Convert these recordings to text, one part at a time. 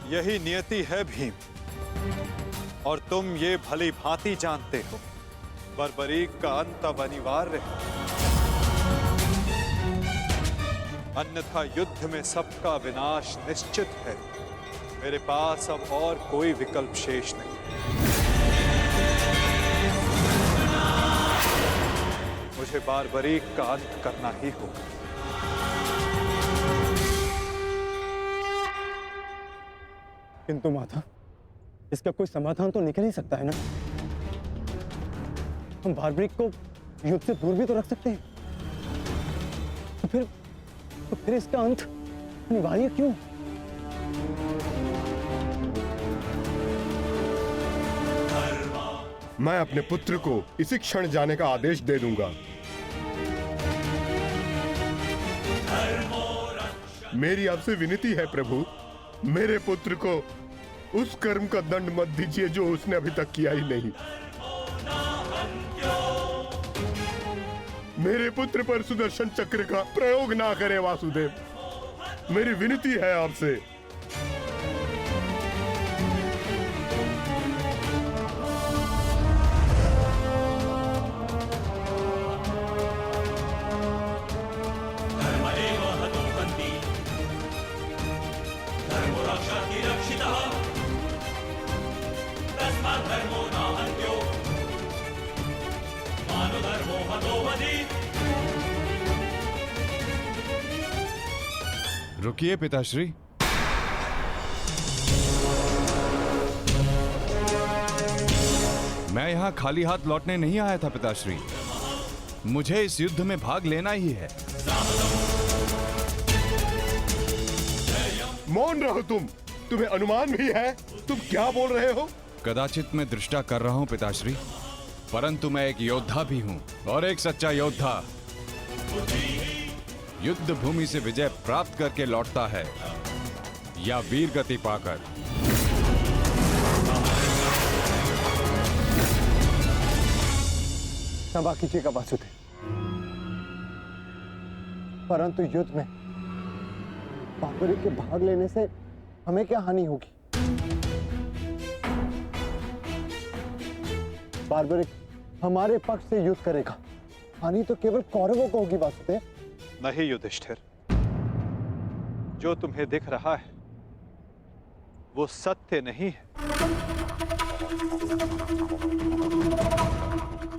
यही नियति है भीम, और तुम ये भली भांति जानते हो। बर्बरीक का अंत अब अनिवार्य है, अन्यथा युद्ध में सबका विनाश निश्चित है। मेरे पास अब और कोई विकल्प शेष नहीं। मुझे बारबरीक का अंत करना ही होगा। किंतु माता, इसका कोई समाधान तो निकल ही सकता है ना। हम बारबरीक को युद्ध से दूर भी तो रख सकते हैं। तो फिर इसका अंत अनिवार्य क्यों? मैं अपने पुत्र को इसी क्षण जाने का आदेश दे दूंगा। मेरी आपसे विनती है प्रभु, मेरे पुत्र को उस कर्म का दंड मत दीजिए जो उसने अभी तक किया ही नहीं। मेरे पुत्र पर सुदर्शन चक्र का प्रयोग ना करे वासुदेव, मेरी विनती है आपसे। रुकिए पिताश्री। मैं यहां खाली हाथ लौटने नहीं आया था पिताश्री, मुझे इस युद्ध में भाग लेना ही है। मौन रहो तुम, तुम्हें अनुमान भी है तुम क्या बोल रहे हो? कदाचित मैं दृष्टा कर रहा हूं पिताश्री, परंतु मैं एक योद्धा भी हूं, और एक सच्चा योद्धा युद्ध भूमि से विजय प्राप्त करके लौटता है या वीर गति पाकर। क्षमा कीजिएगा वासुदेव, परंतु युद्ध में बारबरीक के भाग लेने से हमें क्या हानि होगी? बारबरीक हमारे पक्ष से युद्ध करेगा, हानि तो केवल कौरवों को होगी वासुदेव। नहीं युधिष्ठिर, जो तुम्हें दिख रहा है वो सत्य नहीं है।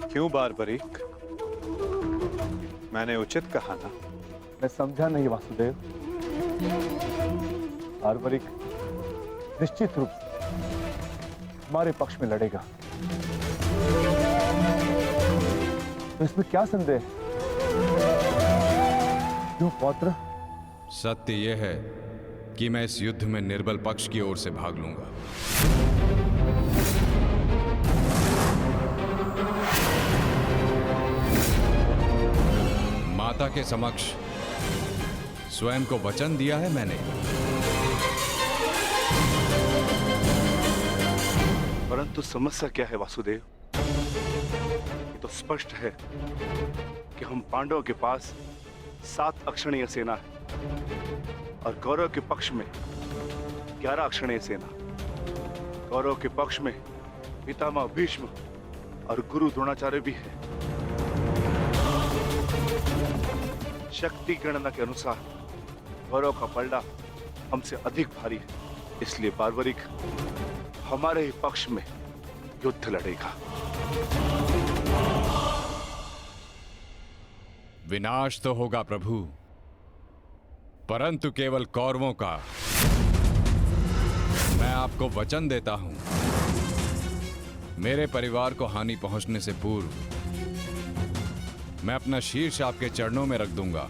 क्यों बारबरीक, मैंने उचित कहा ना? मैं समझा नहीं वासुदेव। बारबरीक निश्चित रूप से हमारे पक्ष में लड़ेगा, तो इसमें क्या संदेह है? क्यों पौत्र? सत्य यह है कि मैं इस युद्ध में निर्बल पक्ष की ओर से भाग लूंगा। माता के समक्ष स्वयं को वचन दिया है मैंने। परंतु समस्या क्या है वासुदेव? ये तो स्पष्ट है कि हम पांडवों के पास 7 अक्षणीय सेना है और कौरव के पक्ष में 11 अक्षणीय सेना। कौरव के पक्ष में पितामह भीष्म और गुरु द्रोणाचार्य भी है। शक्ति गणना के अनुसार कौरव का पलड़ा हमसे अधिक भारी है, इसलिए बारबरीक हमारे ही पक्ष में युद्ध लड़ेगा। विनाश तो होगा प्रभु, परंतु केवल कौरवों का। मैं आपको वचन देता हूं, मेरे परिवार को हानि पहुंचने से पूर्व मैं अपना शीर्ष आपके चरणों में रख दूंगा।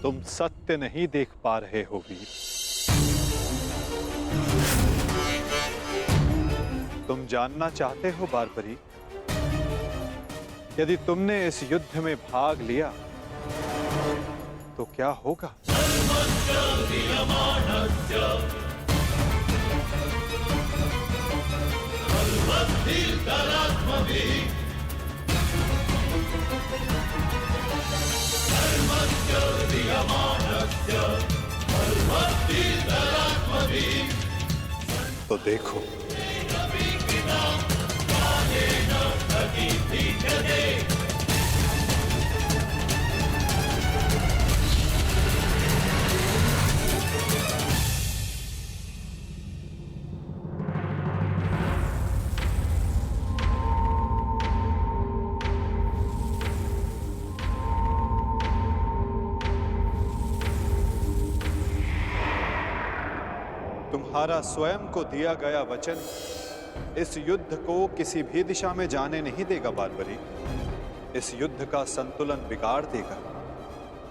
तुम सत्य नहीं देख पा रहे हो वीर। तुम जानना चाहते हो बारबरीक, यदि तुमने इस युद्ध में भाग लिया तो क्या होगा? तो देखो। तुम्हारा स्वयं को दिया गया वचन इस युद्ध को किसी भी दिशा में जाने नहीं देगा बारबरी। इस युद्ध का संतुलन बिगाड़ देगा।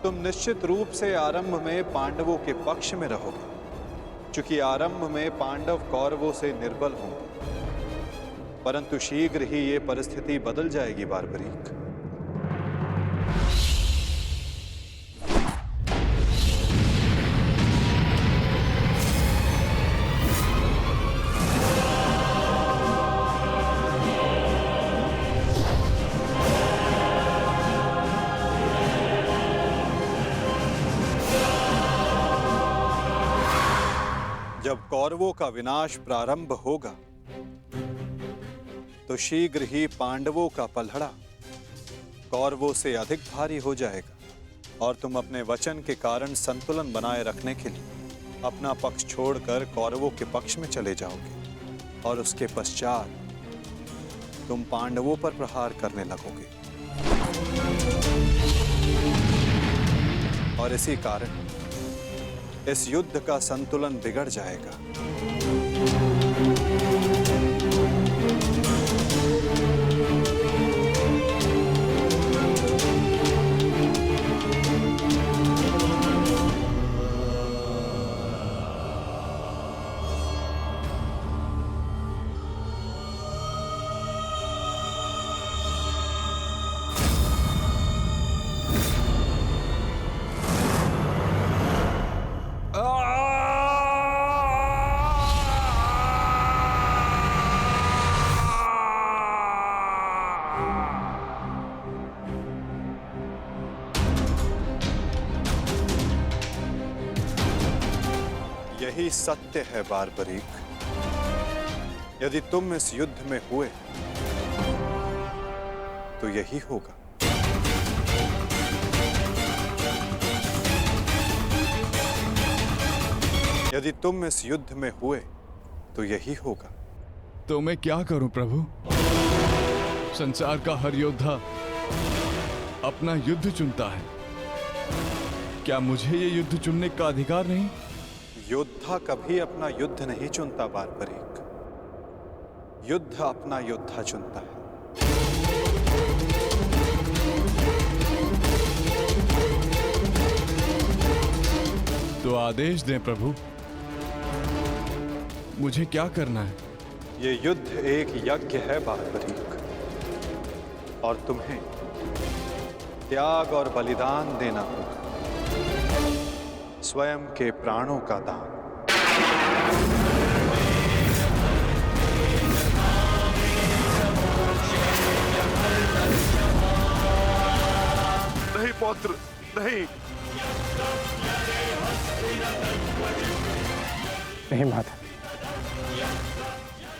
तुम निश्चित रूप से आरंभ में पांडवों के पक्ष में रहोगे, क्योंकि आरंभ में पांडव कौरवों से निर्बल होंगे, परंतु शीघ्र ही ये परिस्थिति बदल जाएगी बारबरीक। जब कौरवों का विनाश प्रारंभ होगा तो शीघ्र ही पांडवों का पलड़ा कौरवों से अधिक भारी हो जाएगा और तुम अपने वचन के कारण संतुलन बनाए रखने के लिए अपना पक्ष छोड़कर कौरवों के पक्ष में चले जाओगे और उसके पश्चात तुम पांडवों पर प्रहार करने लगोगे। और इसी कारण इस युद्ध का संतुलन बिगड़ जाएगा। यही सत्य है बारबरीक। यदि तुम इस युद्ध में हुए तो यही होगा। यदि तुम इस युद्ध में हुए तो यही होगा। तो मैं क्या करूं प्रभु? संसार का हर योद्धा अपना युद्ध चुनता है। क्या मुझे ये युद्ध चुनने का अधिकार नहीं? योद्धा कभी अपना युद्ध नहीं चुनता बारबरीक। युद्ध अपना योद्धा चुनता है। तो आदेश दें प्रभु, मुझे क्या करना है? ये युद्ध एक यज्ञ है बारबरीक, और तुम्हें त्याग और बलिदान देना होगा, स्वयं के प्राणों का दान। नहीं पौत्र, नहीं। नहीं माता,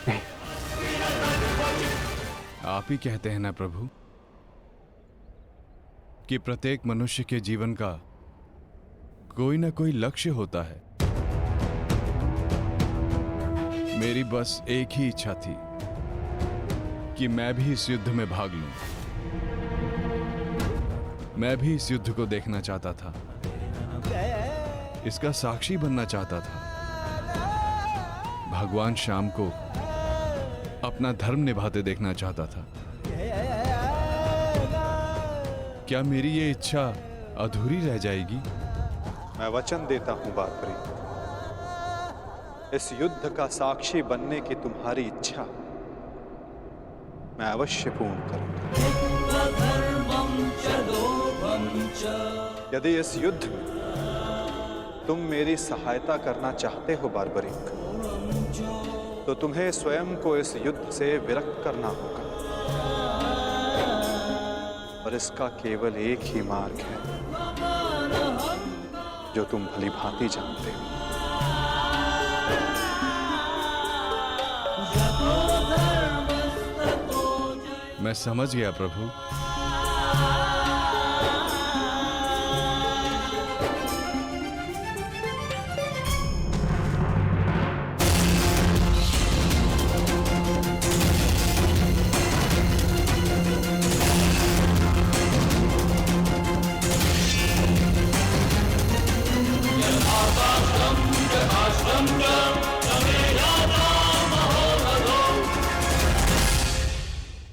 नहीं। आप ही कहते हैं ना प्रभु कि प्रत्येक मनुष्य के जीवन का कोई ना कोई लक्ष्य होता है। मेरी बस एक ही इच्छा थी कि मैं भी इस युद्ध में भाग लूं। मैं भी इस युद्ध को देखना चाहता था, इसका साक्षी बनना चाहता था। भगवान श्याम को अपना धर्म निभाते देखना चाहता था। क्या मेरी ये इच्छा अधूरी रह जाएगी? मैं वचन देता हूं बारबरी, इस युद्ध का साक्षी बनने की तुम्हारी इच्छा मैं अवश्य पूर्ण करूंगा। यदि इस युद्ध में तुम मेरी सहायता करना चाहते हो बारबरीक, तो तुम्हें स्वयं को इस युद्ध से विरक्त करना होगा, और इसका केवल एक ही मार्ग है जो तुम भली भांति जानते हो। मैं समझ गया प्रभु।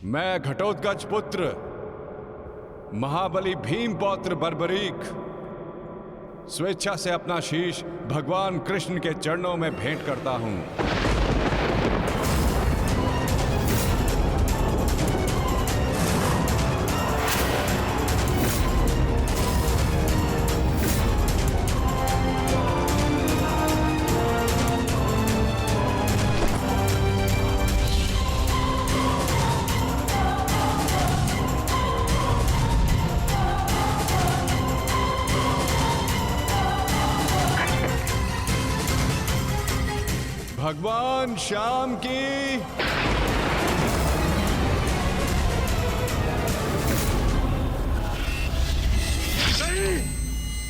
मैं घटोत्कच पुत्र महाबली भीम पौत्र बर्बरीक स्वेच्छा से अपना शीश भगवान कृष्ण के चरणों में भेंट करता हूं। भगवान श्याम की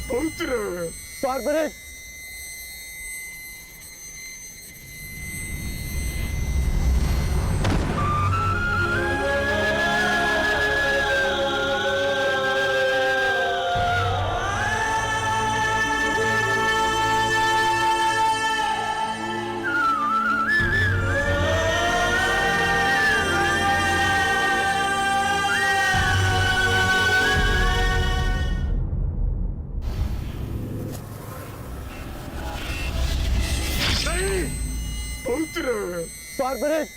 पुत्र बार्बरिक, पुत्र बार्बरिक,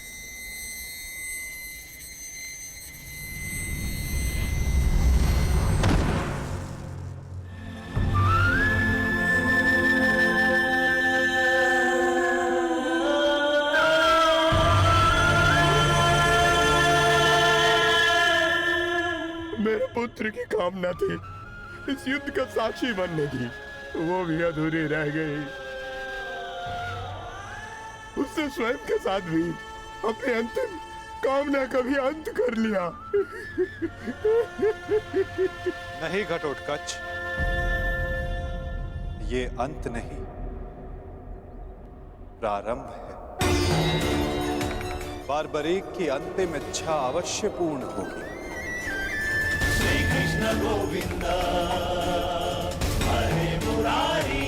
मेरे पुत्र की कामना थी इस युद्ध का साक्षी बनने की, वो भी अधूरी रह गई। उसने स्वयं के साथ भी अपनी अंतिम कामना का भी अंत कर लिया। नहीं घटोत्कच, ये अंत नहीं, प्रारंभ है। बार्बरीक की अंतिम इच्छा अवश्य पूर्ण होगी। श्री कृष्ण गोविंद हरे मुरारी,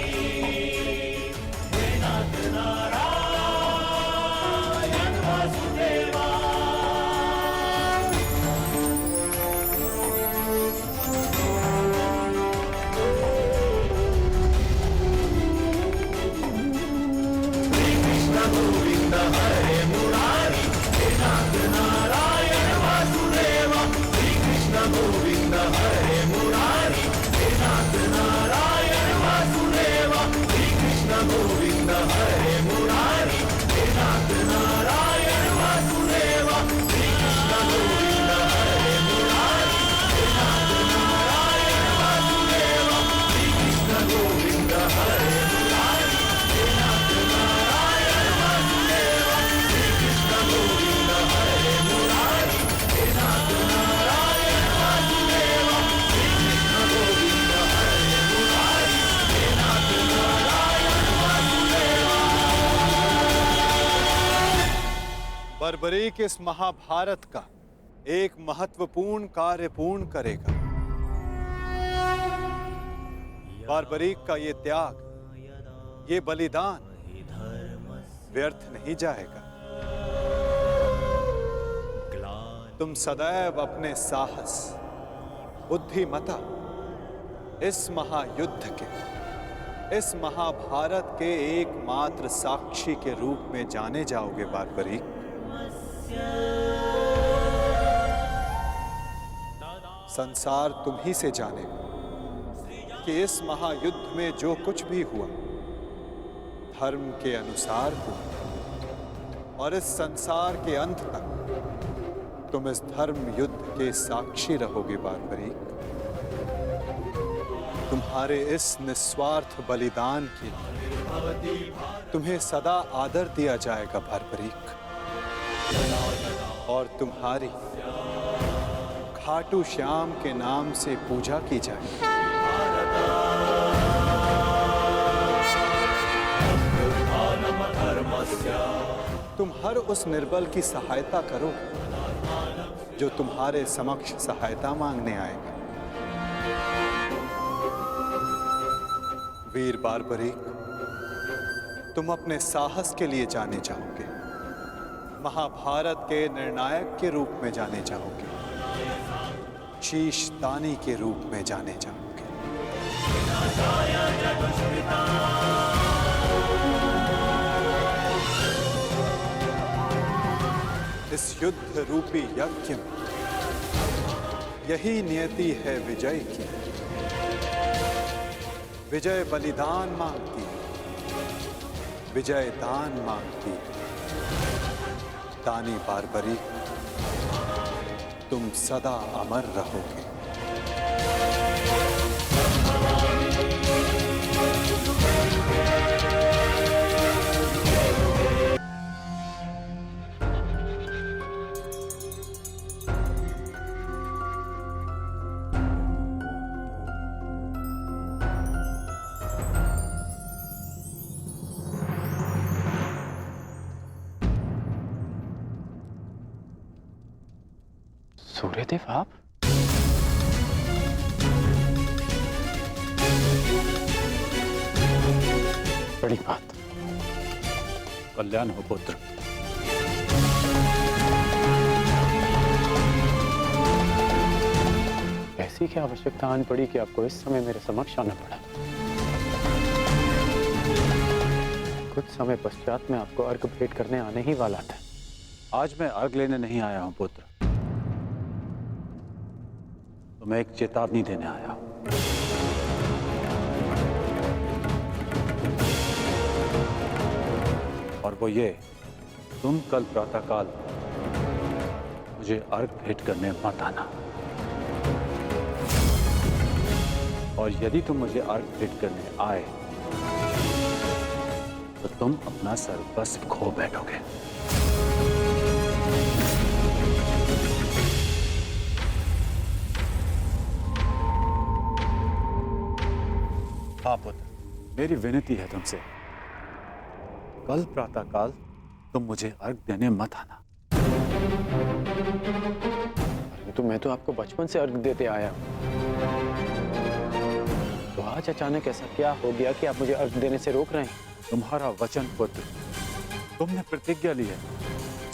हे नाथ नारायण वासुदेवा। श्री कृष्ण गोविंद हरे मुरारी, हे नाथ नारायण वासुदेवा। श्री कृष्ण गोविंद हरे मुरारी, हे नाथ नारायण वासुदेवा। श्री कृष्ण गोविंद हरे मुरारी, हे नाथ नारायण वासुदेवा। श्री कृष्ण गोविंद हरे मुरारी, हे नाथ नारायण वासुदेवा। श्री कृष्ण गोविंद हरे मुरारी, हे नाथ नारायण वासुदेवा। श्री कृष्ण गोविंद हरे मुरारी, हे नाथ नारायण वासुदेवा। श्री कृष्ण गोविंद हरे मुरारी, हे नाथ नारायण वासुदेवा। बर्बरीक इस महाभारत का एक महत्वपूर्ण कार्य पूर्ण करेगा। बार्बरीक का ये त्याग, ये बलिदान व्यर्थ नहीं जाएगा। तुम सदैव अपने साहस, बुद्धिमता, इस महायुद्ध के, इस महाभारत के एकमात्र साक्षी के रूप में जाने जाओगे बार्बरीक। संसार तुम ही से जानेगा कि इस महायुद्ध में जो कुछ भी हुआ धर्म के अनुसार हुआ, और इस संसार के अंत तक तुम इस धर्म युद्ध के साक्षी रहोगे बार्बरीक। तुम्हारे इस निस्वार्थ बलिदान के लिए तुम्हें सदा आदर दिया जाएगा बार्बरीक, और तुम्हारी खाटू श्याम के नाम से पूजा की जाए। तुम हर उस निर्बल की सहायता करो जो तुम्हारे समक्ष सहायता मांगने आएगा। वीर बारबरीक, तुम अपने साहस के लिए जाने जाओगे, महाभारत के निर्णायक के रूप में जाने जाओगे, शीश दानी के रूप में जाने जाओगे। इस युद्ध रूपी यज्ञ में यही नियति है विजय की। विजय बलिदान मांगती है, विजय दान मांगती है। दानी बारबरीक, तुम सदा अमर रहोगे। सूर्यदेव, आप? बड़ी बात। कल्याण हो पुत्र। ऐसी क्या आवश्यकता आन पड़ी कि आपको इस समय मेरे समक्ष आना पड़ा? कुछ समय पश्चात मैं आपको अर्घ भेंट करने आने ही वाला था। आज मैं अर्घ लेने नहीं आया हूं पुत्र, तो मैं एक चेतावनी देने आया हूं। और वो ये, तुम कल प्रातःकाल मुझे अर्घ भेंट करने मत आना। और यदि तुम मुझे अर्घ भेंट करने आए तो तुम अपना सर्वस्व खो बैठोगे। हाँ पुत्र, मेरी विनती है तुमसे, कल प्रातःकाल तुम मुझे अर्घ देने मत आना। परंतु मैं तो आपको बचपन से अर्घ देते आया हूं। तो आज अचानक ऐसा क्या हो गया कि आप मुझे अर्घ देने से रोक रहे हैं? तुम्हारा वचन पुत्र, तुमने प्रतिज्ञा ली है,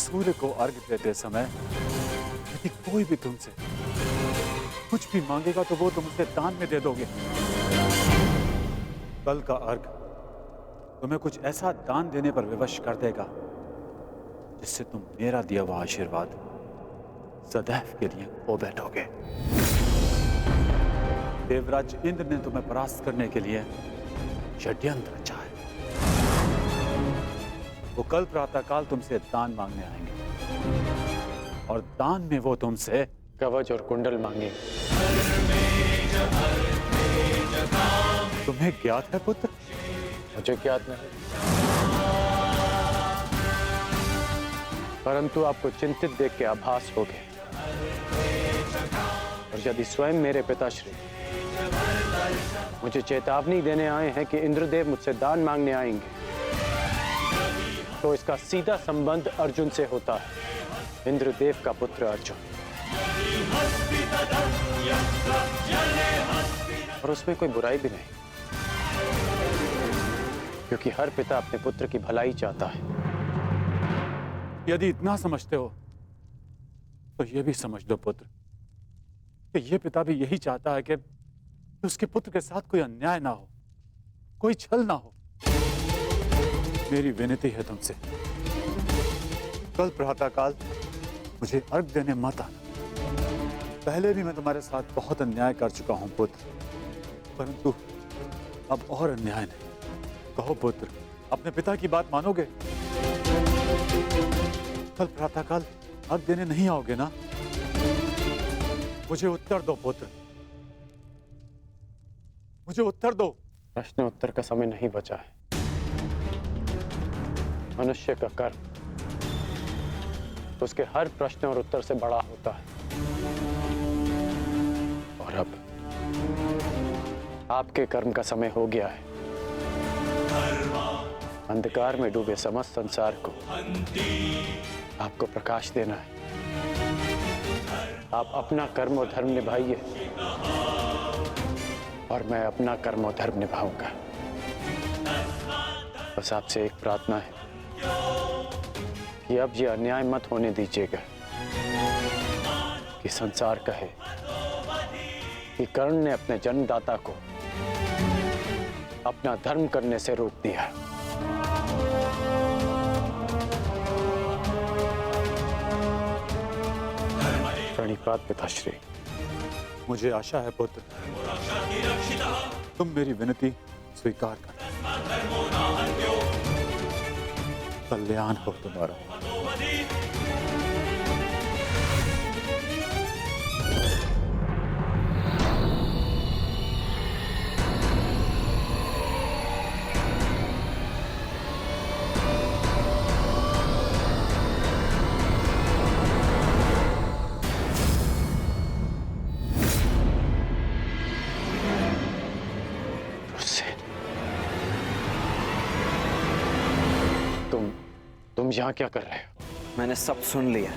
सूर्य को अर्घ देते समय यदि कोई भी तुमसे कुछ भी मांगेगा तो वो तुम उसे दान में दे दोगे। कल का अर्घ तुम्हें कुछ ऐसा दान देने पर विवश कर देगा जिससे तुम मेरा दिया हुआ आशीर्वाद सदैव के लिए खो बैठोगे। देवराज इंद्र ने तुम्हें परास्त करने के लिए षड्यंत्र रचा है। वो कल प्रातःकाल तुमसे दान मांगने आएंगे और दान में वो तुमसे कवच और कुंडल मांगे। तुम्हें ज्ञात है पुत्र? मुझे ज्ञात नहीं, परंतु आपको चिंतित देख के आभास हो गया। और यदि स्वयं मेरे पिताश्री मुझे चेतावनी देने आए हैं कि इंद्रदेव मुझसे दान मांगने आएंगे, तो इसका सीधा संबंध अर्जुन से होता है, इंद्रदेव का पुत्र अर्जुन। और उसमें कोई बुराई भी नहीं, क्योंकि हर पिता अपने पुत्र की भलाई चाहता है। यदि इतना समझते हो तो ये भी समझ लो पुत्र कि ये पिता भी यही चाहता है कि उसके पुत्र के साथ कोई अन्याय ना हो, कोई छल ना हो। मेरी विनती है तुमसे, कल प्रातःकाल मुझे अर्घ देने मत आना। पहले भी मैं तुम्हारे साथ बहुत अन्याय कर चुका हूं पुत्र, परंतु अब और अन्याय नहीं। कहो पुत्र, अपने पिता की बात मानोगे? कल प्रातःकाल अर्घ देने नहीं आओगे ना? मुझे उत्तर दो पुत्र, मुझे उत्तर दो। प्रश्न उत्तर का समय नहीं बचा है। मनुष्य का कर्म उसके हर प्रश्न और उत्तर से बड़ा होता है। आपके कर्म का समय हो गया है। अंधकार में डूबे समस्त संसार को आपको प्रकाश देना है। आप अपना कर्म और धर्म निभाइए और मैं अपना कर्म और धर्म निभाऊंगा। बस आपसे एक प्रार्थना है कि अब ये अन्याय मत होने दीजिएगा कि संसार कहे कि कर्ण ने अपने जन्मदाता को अपना धर्म करने से रोक दिया। प्रणिपात पिताश्री। मुझे आशा है पुत्र, तुम मेरी विनती स्वीकार कर। कल्याण हो तुम्हारा। तुम यहाँ क्या कर रहे हो? मैंने सब सुन लिया।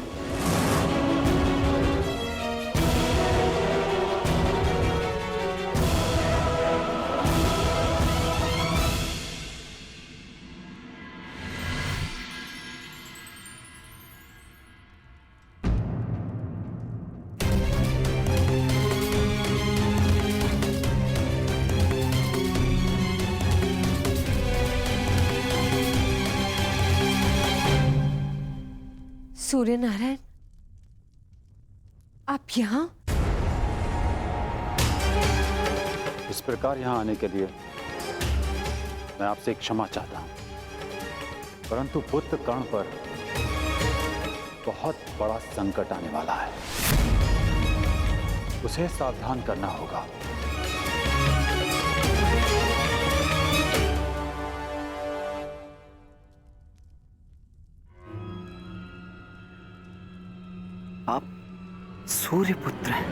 सूर्य नारायण, आप यहाँ? इस प्रकार यहाँ आने के लिए मैं आपसे क्षमा चाहता हूँ, परंतु पुत्र कर्ण पर बहुत बड़ा संकट आने वाला है। उसे सावधान करना होगा। आप सूर्य पुत्र हैं।